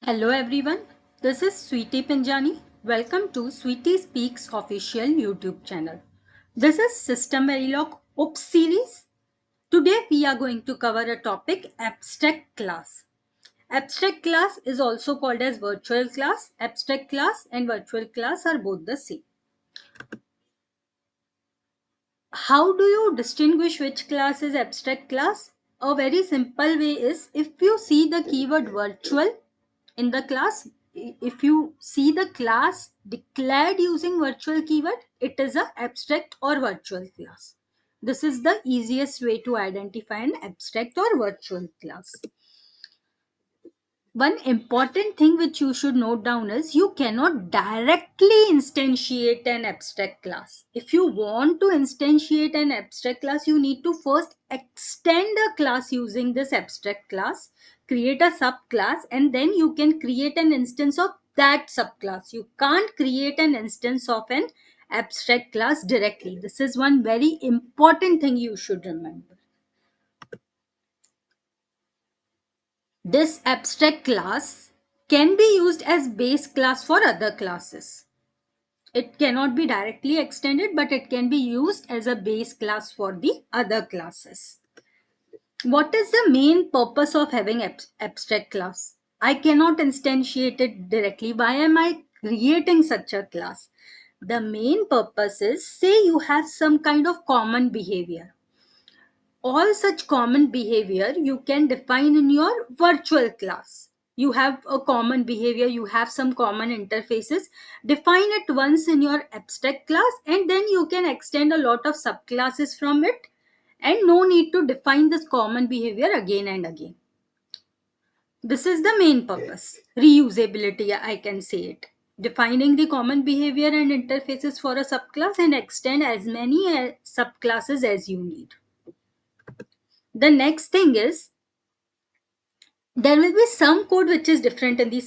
Hello everyone, this is Sweetie Pinjani. Welcome to Sweetie Speaks official YouTube channel. This is System Verilog OPS series. Today we are going to cover a topic abstract class. Abstract class is also called as virtual class. Abstract class and virtual class are both the same. How do you distinguish which class is abstract class? A very simple way is if you see the keyword virtual in the class, if you see the class declared using virtual keyword, it is a abstract or virtual class. This is the easiest way to identify an abstract or virtual class. One important thing which you should note down is you cannot directly instantiate an abstract class. If you want to instantiate an abstract class, you need to first extend a class using this abstract class, create a subclass, and then you can create an instance of that subclass. You can't create an instance of an abstract class directly. This is one very important thing you should remember. This abstract class can be used as base class for other classes. It cannot be directly extended, but it can be used as a base class for the other classes. What is the main purpose of having abstract class? I cannot instantiate it directly. Why am I creating such a class? The main purpose is, say you have some kind of common behavior. All such common behavior you can define in your virtual class. You have a common behavior, you have some common interfaces, define it once in your abstract class, and then you can extend a lot of subclasses from it, and no need to define this common behavior again and again. This is the main purpose. Reusability, I can say it. Defining the common behavior and interfaces for a subclass and extend as many subclasses as you need. The next thing is there will be some code which is different in the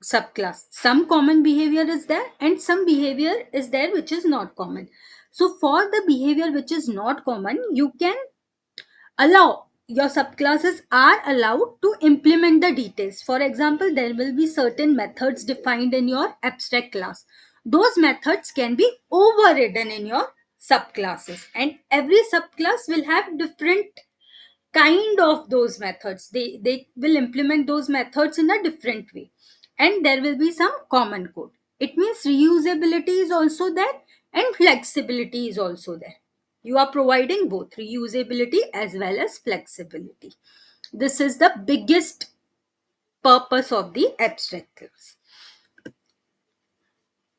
subclass. Some common behavior is there and some behavior is there which is not common. So for the behavior which is not common, you can allow your subclasses are allowed to implement the details. For example, there will be certain methods defined in your abstract class. Those methods can be overridden in your subclasses, and every subclass will have different kind of those methods. They will implement those methods in a different way, and there will be some common code. It means reusability is also there and flexibility is also there. You are providing both reusability as well as flexibility. This is the biggest purpose of the abstract class,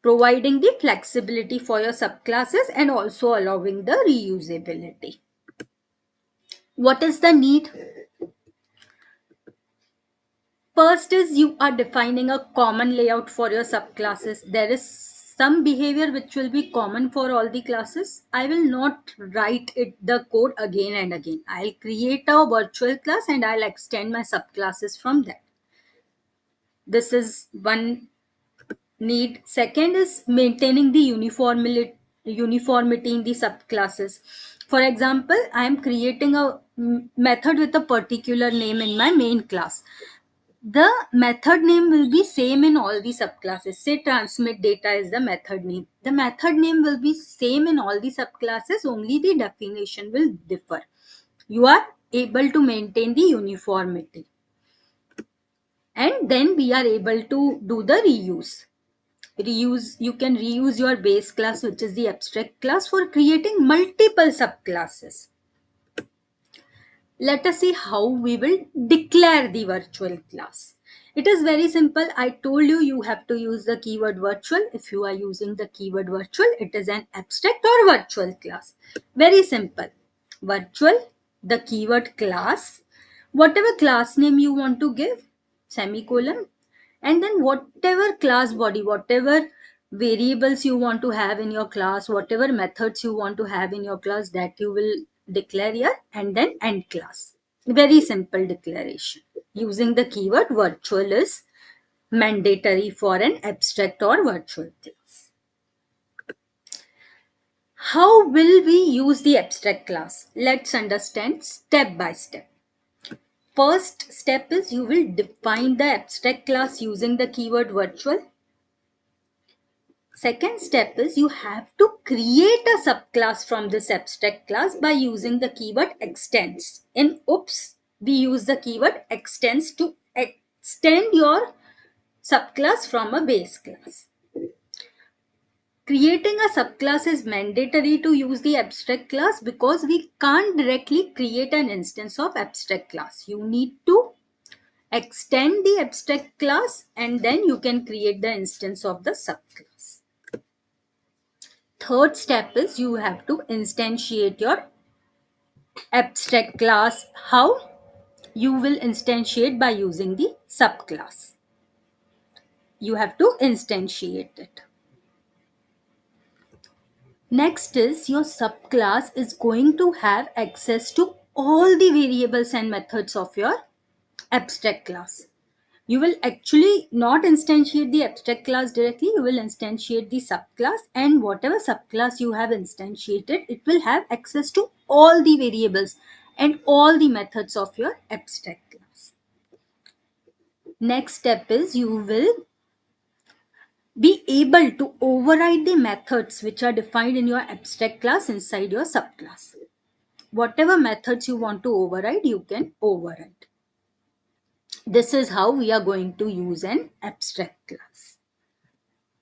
providing the flexibility for your subclasses and also allowing the reusability. What is the need? First is you are defining a common layout for your subclasses. There is some behavior which will be common for all the classes. I will not write it the code again and again. I'll create a virtual class and I'll extend my subclasses from that. This is one need. Second is maintaining the uniformity in the subclasses. For example, I am creating a method with a particular name in my main class. The method name will be same in all the subclasses. Say transmit data is the method name. The method name will be same in all the subclasses, only the definition will differ. You are able to maintain the uniformity. And then we are able to do the reuse. You can reuse your base class, which is the abstract class, for creating multiple subclasses. Let us see how we will declare the virtual class. It is very simple. I told you you have to use the keyword virtual. If you are using the keyword virtual, it is an abstract or virtual class. Very simple. Virtual, the keyword class, whatever class name you want to give, semicolon, and then whatever class body, whatever variables you want to have in your class, whatever methods you want to have in your class, that you will declare here, and then end class. Very simple declaration. Using the keyword virtual is mandatory for an abstract or virtual class. How will we use the abstract class? Let's understand step by step. First step is you will define the abstract class using the keyword virtual. Second step is you have to create a subclass from this abstract class by using the keyword extends. In OOPS, we use the keyword extends to extend your subclass from a base class. Creating a subclass is mandatory to use the abstract class because we can't directly create an instance of abstract class. You need to extend the abstract class and then you can create the instance of the subclass. Third step is you have to instantiate your abstract class. How? You will instantiate by using the subclass. You have to instantiate it. Next is your subclass is going to have access to all the variables and methods of your abstract class. You will actually not instantiate the abstract class directly, you will instantiate the subclass, and whatever subclass you have instantiated, it will have access to all the variables and all the methods of your abstract class. Next step is you will be able to override the methods which are defined in your abstract class inside your subclass. Whatever methods you want to override, you can override. This is how we are going to use an abstract class.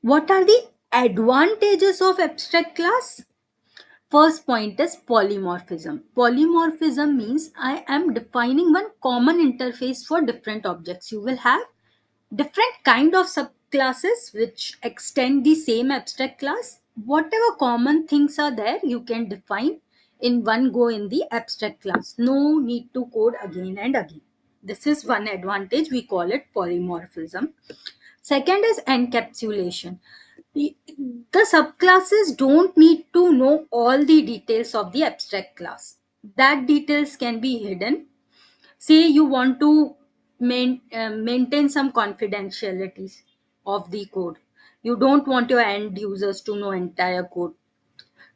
What are the advantages of abstract class? First point is polymorphism. Polymorphism means I am defining one common interface for different objects. You will have different kind of subclasses which extend the same abstract class. Whatever common things are there, you can define in one go in the abstract class. No need to code again and again. This is one advantage. We call it polymorphism. Second is encapsulation. The subclasses don't need to know all the details of the abstract class. That details can be hidden. Say you want to maintain some confidentialities of the code. You don't want your end users to know entire code.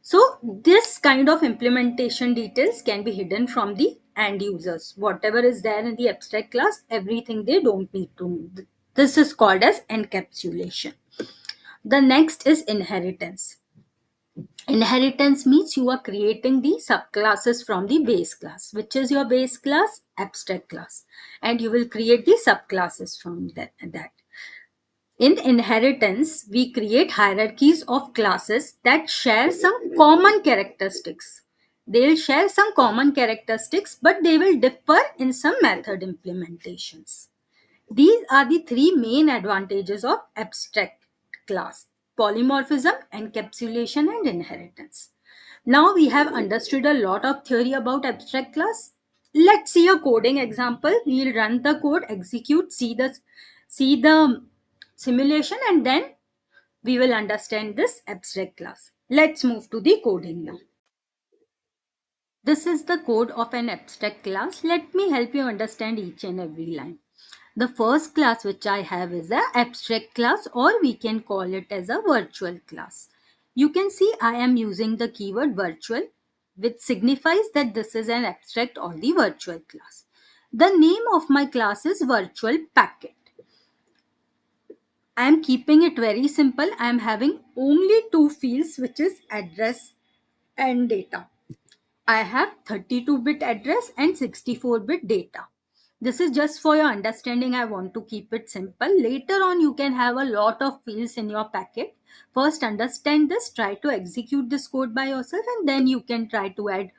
So this kind of implementation details can be hidden from the end users. Whatever is there in the abstract class, everything they don't need to know. This is called as encapsulation. The next is inheritance. Inheritance means you are creating the subclasses from the base class. Which is your base class? Abstract class. And you will create the subclasses from that. In inheritance, we create hierarchies of classes that share some common characteristics. They'll share some common characteristics, but they will differ in some method implementations. These are the three main advantages of abstract class: polymorphism, encapsulation, and inheritance. Now we have understood a lot of theory about abstract class. Let's see a coding example. We'll run the code, execute, see the simulation, and then we will understand this abstract class. Let's move to the coding now. This is the code of an abstract class. Let me help you understand each and every line. The first class which I have is a abstract class, or we can call it as a virtual class. You can see I am using the keyword virtual, which signifies that this is an abstract or the virtual class. The name of my class is virtual packet. I am keeping it very simple. I am having only two fields, which is address and data. I have 32-bit address and 64-bit data. This is just for your understanding. I want to keep it simple. Later on, you can have a lot of fields in your packet. First, understand this, try to execute this code by yourself, and then you can try to add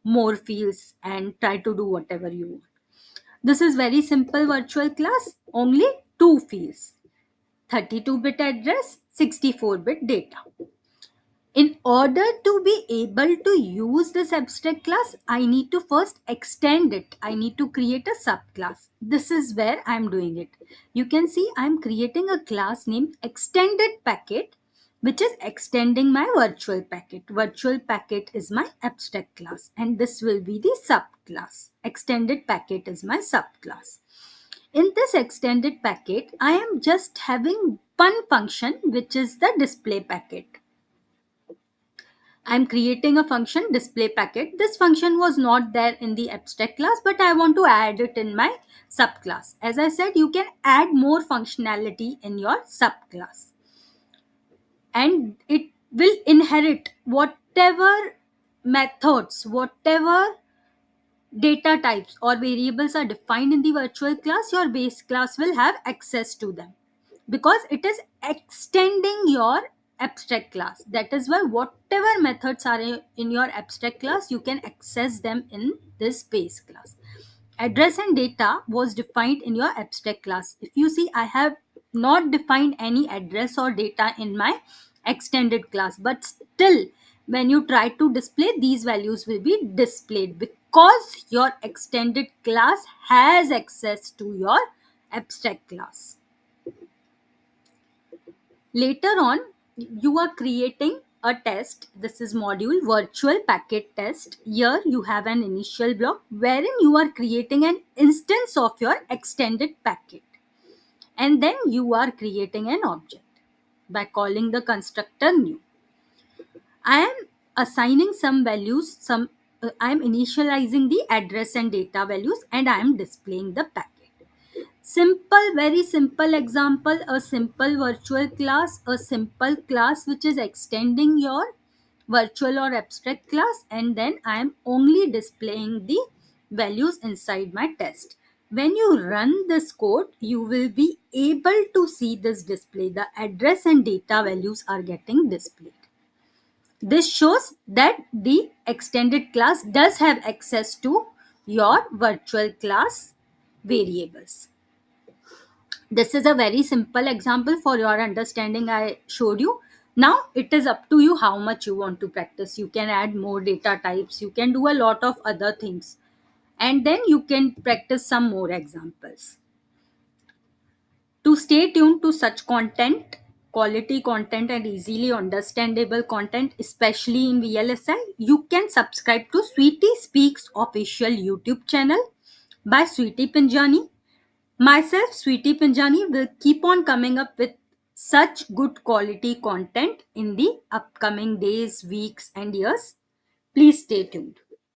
more fields and try to do whatever you want. This is very simple virtual class, only two fields: 32-bit address, 64-bit data. In order to be able to use this abstract class, I need to first extend it. I need to create a subclass. This is where I'm doing it. You can see I'm creating a class named extended packet, which is extending my virtual packet. Virtual packet is my abstract class, and this will be the subclass. Extended packet is my subclass. In this extended packet, I am just having one function, which is the display packet. I'm creating a function display packet. This function was not there in the abstract class, but I want to add it in my subclass. As I said, you can add more functionality in your subclass, and it will inherit whatever methods, whatever data types or variables are defined in the virtual class. Your base class will have access to them because it is extending your abstract class. That is why whatever methods are in your abstract class, you can access them in this base class. Address and data was defined in your abstract class. If you see, I have not defined any address or data in my extended class, but still when you try to display, these values will be displayed because your extended class has access to your abstract class. Later on, you are creating a test. This is module virtual packet test. Here you have an initial block wherein you are creating an instance of your extended packet, and then you are creating an object by calling the constructor new. I am assigning some values, some I am initializing the address and data values, and I am displaying the packet. Simple, very simple example, a simple virtual class, a simple class which is extending your virtual or abstract class, and then I am only displaying the values inside my test. When you run this code, you will be able to see this display. The address and data values are getting displayed. This shows that the extended class does have access to your virtual class variables. This is a very simple example for your understanding. I showed you. Now it is up to you how much you want to practice. You can add more data types, you can do a lot of other things, and then you can practice some more examples. To stay tuned to such content, quality content, and easily understandable content, especially in VLSI, you can subscribe to Sweetie Speaks official YouTube channel by Sweetie Pinjani. Myself, Sweetie Pinjani, will keep on coming up with such good quality content in the upcoming days, weeks, and years. Please stay tuned.